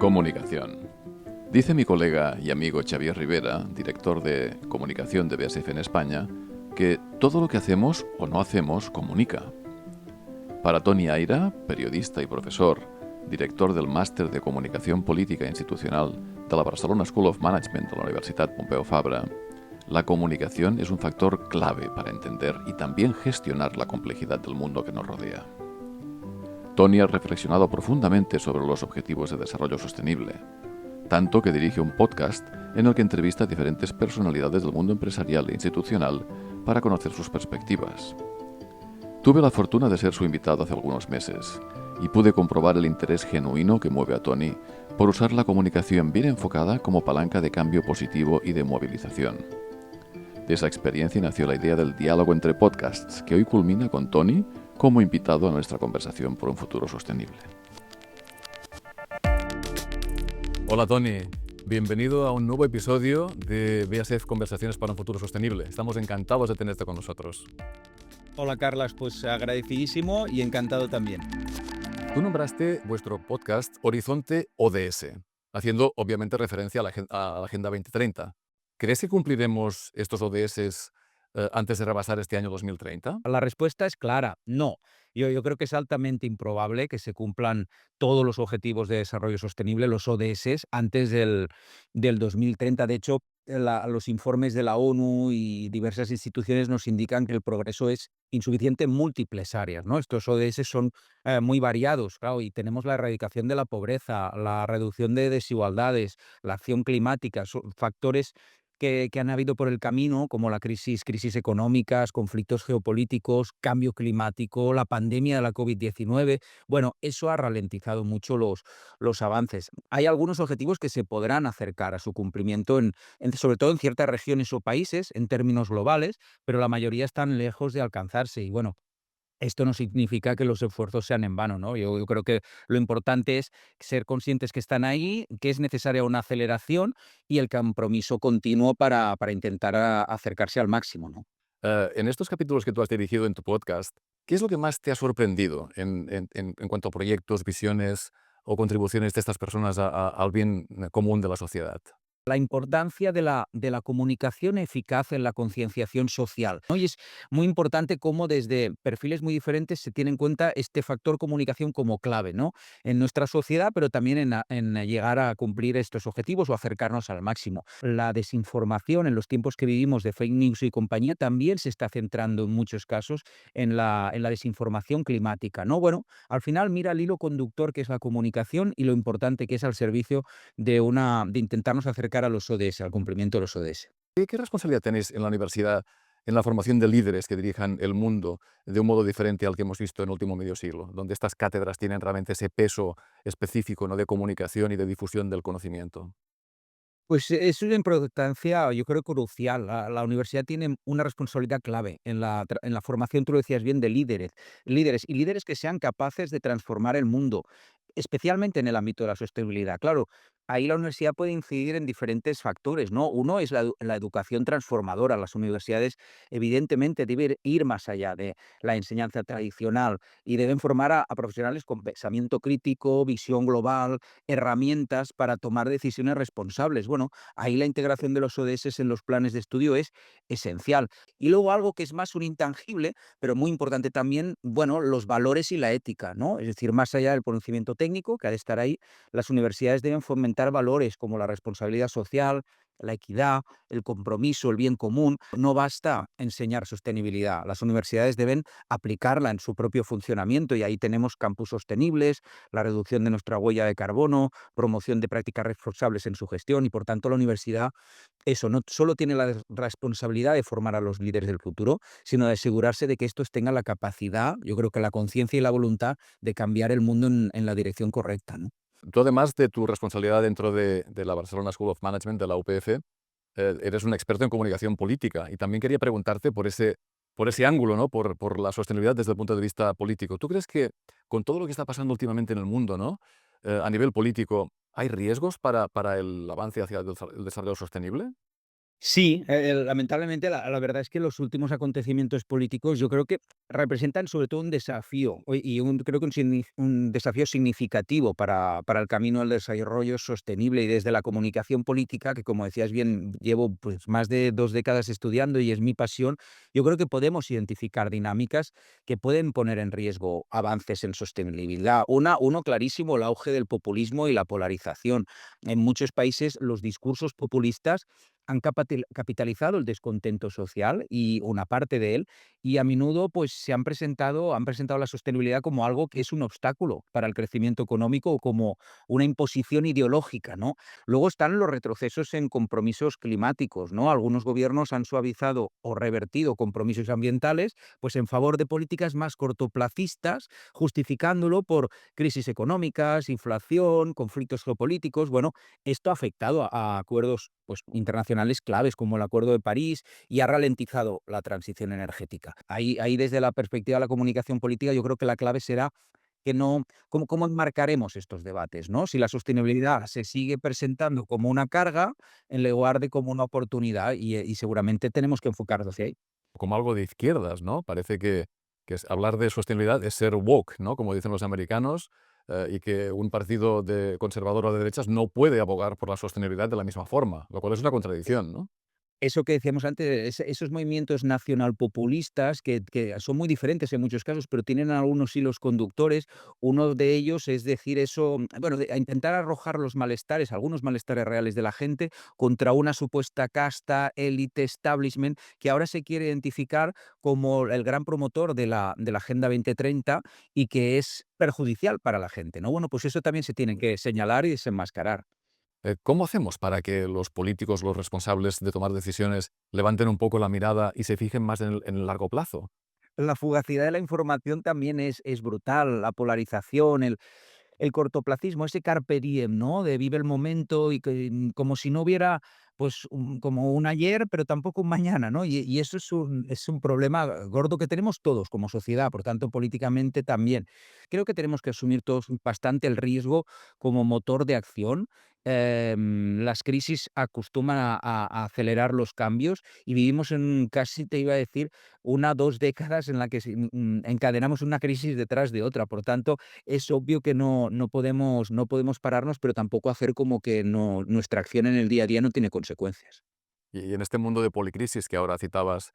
Comunicación. Dice mi colega y amigo Xavier Rivera, director de comunicación de BASF en España, que todo lo que hacemos o no hacemos comunica. Para Toni Aira, periodista y profesor, director del Màster de Comunicación Política Institucional de la Barcelona School of Management de la Universitat Pompeu Fabra, la comunicación es un factor clave para entender y también gestionar la complejidad del mundo que nos rodea. Toni ha reflexionado profundamente sobre los objetivos de desarrollo sostenible, tanto que dirige un podcast en el que entrevista a diferentes personalidades del mundo empresarial e institucional para conocer sus perspectivas. Tuve la fortuna de ser su invitado hace algunos meses y pude comprobar el interés genuino que mueve a Toni por usar la comunicación bien enfocada como palanca de cambio positivo y de movilización. De esa experiencia nació la idea del diálogo entre podcasts, que hoy culmina con Toni como invitado a nuestra conversación por un futuro sostenible. Hola Toni, bienvenido a un nuevo episodio de BASF Conversaciones para un futuro sostenible. Estamos encantados de tenerte con nosotros. Hola Carlas, pues agradecidísimo y encantado también. Tú nombraste vuestro podcast Horizonte ODS, haciendo obviamente referencia a la Agenda 2030. ¿Crees que cumpliremos estos ODS antes de rebasar este año 2030? La respuesta es clara, no. Yo creo que es altamente improbable que se cumplan todos los objetivos de desarrollo sostenible, los ODS, antes del 2030. De hecho, los informes de la ONU y diversas instituciones nos indican que el progreso es insuficiente en múltiples áreas, ¿no? Estos ODS son muy variados, claro, y tenemos la erradicación de la pobreza, la reducción de desigualdades, la acción climática, son factores que han habido por el camino, como la crisis económicas, conflictos geopolíticos, cambio climático, la pandemia de la COVID-19. Bueno, eso ha ralentizado mucho los avances. Hay algunos objetivos que se podrán acercar a su cumplimiento, sobre todo en ciertas regiones o países, en términos globales, pero la mayoría están lejos de alcanzarse. Y bueno, esto no significa que los esfuerzos sean en vano, ¿no? Yo creo que lo importante es ser conscientes que están ahí, que es necesaria una aceleración y el compromiso continuo para intentar acercarse al máximo, ¿no? En estos capítulos que tú has dirigido en tu podcast, ¿qué es lo que más te ha sorprendido en cuanto a proyectos, visiones o contribuciones de estas personas al bien común de la sociedad? La importancia de la comunicación eficaz en la concienciación social, ¿no? Y es muy importante cómo desde perfiles muy diferentes se tiene en cuenta este factor comunicación como clave, ¿no? En nuestra sociedad, pero también en llegar a cumplir estos objetivos o acercarnos al máximo. La desinformación en los tiempos que vivimos de fake news y compañía también se está centrando en muchos casos en la desinformación climática, ¿no? Bueno, al final mira el hilo conductor que es la comunicación y lo importante que es al servicio de intentarnos acercar a los ODS, al cumplimiento de los ODS. ¿Qué responsabilidad tenéis en la universidad en la formación de líderes que dirijan el mundo de un modo diferente al que hemos visto en el último medio siglo, donde estas cátedras tienen realmente ese peso específico, ¿no?, de comunicación y de difusión del conocimiento? Pues es una importancia, yo creo, crucial. La universidad tiene una responsabilidad clave en la formación, tú lo decías bien, de líderes que sean capaces de transformar el mundo, especialmente en el ámbito de la sostenibilidad. Claro, ahí la universidad puede incidir en diferentes factores, ¿no? Uno es la educación transformadora. Las universidades, evidentemente, deben ir más allá de la enseñanza tradicional y deben formar a profesionales con pensamiento crítico, visión global, herramientas para tomar decisiones responsables. Bueno, ahí la integración de los ODS en los planes de estudio es esencial. Y luego algo que es más un intangible, pero muy importante también, bueno, los valores y la ética, ¿no? Es decir, más allá del conocimiento técnico, que ha de estar ahí, las universidades deben fomentar valores como la responsabilidad social, la equidad, el compromiso, el bien común. No basta enseñar sostenibilidad. Las universidades deben aplicarla en su propio funcionamiento y ahí tenemos campus sostenibles, la reducción de nuestra huella de carbono, promoción de prácticas responsables en su gestión y, por tanto, la universidad, eso, no solo tiene la responsabilidad de formar a los líderes del futuro, sino de asegurarse de que estos tengan la capacidad, yo creo que la conciencia y la voluntad de cambiar el mundo en la dirección correcta, ¿no? Tú, además de tu responsabilidad dentro de la Barcelona School of Management, de la UPF, eres un experto en comunicación política y también quería preguntarte por ese ángulo, ¿no?, por la sostenibilidad desde el punto de vista político. ¿Tú crees que con todo lo que está pasando últimamente en el mundo, ¿no?, a nivel político, hay riesgos para el avance hacia el desarrollo sostenible? Sí, lamentablemente la verdad es que los últimos acontecimientos políticos yo creo que representan sobre todo un desafío y creo que un desafío significativo para el camino al desarrollo sostenible y desde la comunicación política, que como decías bien, llevo pues más de 2 décadas estudiando y es mi pasión, yo creo que podemos identificar dinámicas que pueden poner en riesgo avances en sostenibilidad. Uno clarísimo, el auge del populismo y la polarización. En muchos países los discursos populistas han capitalizado el descontento social y una parte de él, y a menudo pues han presentado la sostenibilidad como algo que es un obstáculo para el crecimiento económico o como una imposición ideológica, ¿no? Luego están los retrocesos en compromisos climáticos, ¿no? Algunos gobiernos han suavizado o revertido compromisos ambientales pues en favor de políticas más cortoplacistas, justificándolo por crisis económicas, inflación, conflictos geopolíticos. Bueno, esto ha afectado a acuerdos pues, internacionales claves como el Acuerdo de París y ha ralentizado la transición energética. Ahí desde la perspectiva de la comunicación política yo creo que la clave será que no, cómo enmarcaremos estos debates, ¿no? Si la sostenibilidad se sigue presentando como una carga en lugar de como una oportunidad y seguramente tenemos que enfocarnos hacia ahí. Como algo de izquierdas, ¿no? Parece que hablar de sostenibilidad es ser woke, ¿no? Como dicen los americanos, y que un partido de conservador o de derechas no puede abogar por la sostenibilidad de la misma forma, lo cual es una contradicción, ¿no? Eso que decíamos antes, esos movimientos nacionalpopulistas que son muy diferentes en muchos casos, pero tienen algunos hilos conductores. Uno de ellos es decir eso, bueno, a intentar arrojar los malestares, algunos malestares reales de la gente contra una supuesta casta, élite, establishment, que ahora se quiere identificar como el gran promotor de la Agenda 2030 y que es perjudicial para la gente, ¿no? Bueno, pues eso también se tiene que señalar y desenmascarar. ¿Cómo hacemos para que los políticos, los responsables de tomar decisiones, levanten un poco la mirada y se fijen más en el largo plazo? La fugacidad de la información también es brutal, la polarización, el cortoplacismo, ese carpe diem, ¿no? De vive el momento y que, como si no hubiera, pues, como un ayer, pero tampoco un mañana, ¿no? Y eso es un problema gordo que tenemos todos como sociedad, por tanto, políticamente también. Creo que tenemos que asumir todos bastante el riesgo como motor de acción. Las crisis acostumbran a acelerar los cambios y vivimos en casi, te iba a decir, 2 décadas en la que encadenamos una crisis detrás de otra. Por tanto, es obvio que no podemos pararnos, pero tampoco hacer como que nuestra acción en el día a día no tiene consecuencias. Y en este mundo de policrisis que ahora citabas,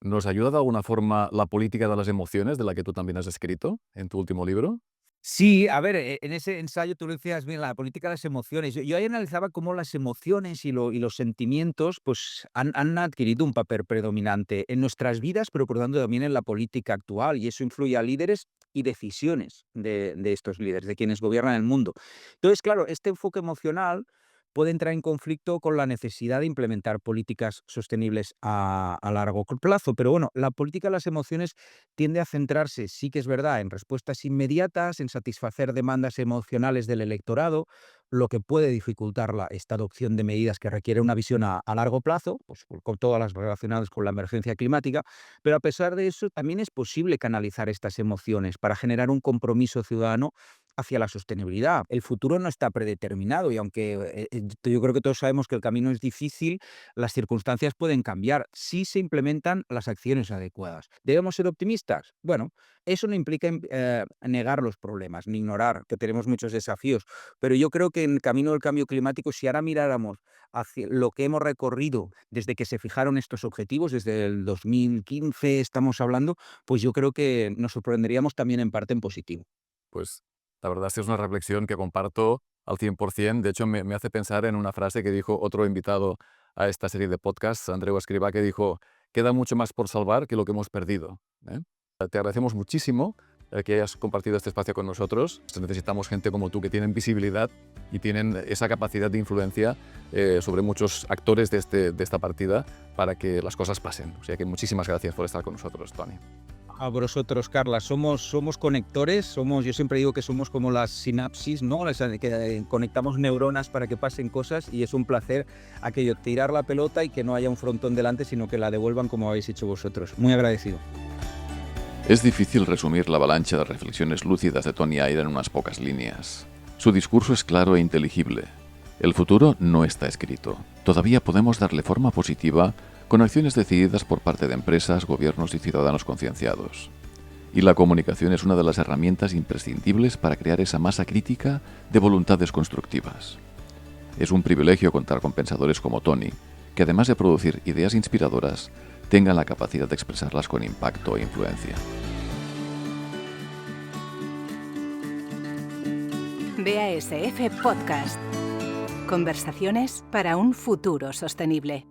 ¿nos ayuda de alguna forma la política de las emociones, de la que tú también has escrito en tu último libro? Sí, a ver, en ese ensayo tú lo decías bien, la política de las emociones. Yo ahí analizaba cómo las emociones y los sentimientos, pues, han adquirido un papel predominante en nuestras vidas, pero por tanto también en la política actual, y eso influye a líderes y decisiones de estos líderes, de quienes gobiernan el mundo. Entonces, claro, este enfoque emocional puede entrar en conflicto con la necesidad de implementar políticas sostenibles a largo plazo. Pero bueno, la política de las emociones tiende a centrarse, sí que es verdad, en respuestas inmediatas, en satisfacer demandas emocionales del electorado, lo que puede dificultar esta adopción de medidas que requiere una visión a largo plazo, pues con todas las relacionadas con la emergencia climática. Pero a pesar de eso, también es posible canalizar estas emociones para generar un compromiso ciudadano hacia la sostenibilidad. El futuro no está predeterminado y aunque yo creo que todos sabemos que el camino es difícil, las circunstancias pueden cambiar si se implementan las acciones adecuadas. ¿Debemos ser optimistas? Bueno, eso no implica negar los problemas ni ignorar que tenemos muchos desafíos, pero yo creo que en el camino del cambio climático, si ahora miráramos hacia lo que hemos recorrido desde que se fijaron estos objetivos, desde el 2015 estamos hablando, pues yo creo que nos sorprenderíamos también en parte en positivo. Pues la verdad es que es una reflexión que comparto al 100%. De hecho, me hace pensar en una frase que dijo otro invitado a esta serie de podcasts, Andreu Escrivá, que dijo: queda mucho más por salvar que lo que hemos perdido, ¿eh? Te agradecemos muchísimo que hayas compartido este espacio con nosotros. Necesitamos gente como tú que tienen visibilidad y tienen esa capacidad de influencia sobre muchos actores de esta partida para que las cosas pasen. O sea que muchísimas gracias por estar con nosotros, Tony. A vosotros, Carla, somos conectores, yo siempre digo que somos como las sinapsis, ¿no? Que conectamos neuronas para que pasen cosas y es un placer aquello, tirar la pelota y que no haya un frontón delante, sino que la devuelvan como habéis hecho vosotros. Muy agradecido. Es difícil resumir la avalancha de reflexiones lúcidas de Tony Ayer en unas pocas líneas. Su discurso es claro e inteligible. El futuro no está escrito. Todavía podemos darle forma positiva con acciones decididas por parte de empresas, gobiernos y ciudadanos concienciados. Y la comunicación es una de las herramientas imprescindibles para crear esa masa crítica de voluntades constructivas. Es un privilegio contar con pensadores como Tony, que además de producir ideas inspiradoras, tengan la capacidad de expresarlas con impacto e influencia. BASF Podcast. Conversaciones para un futuro sostenible.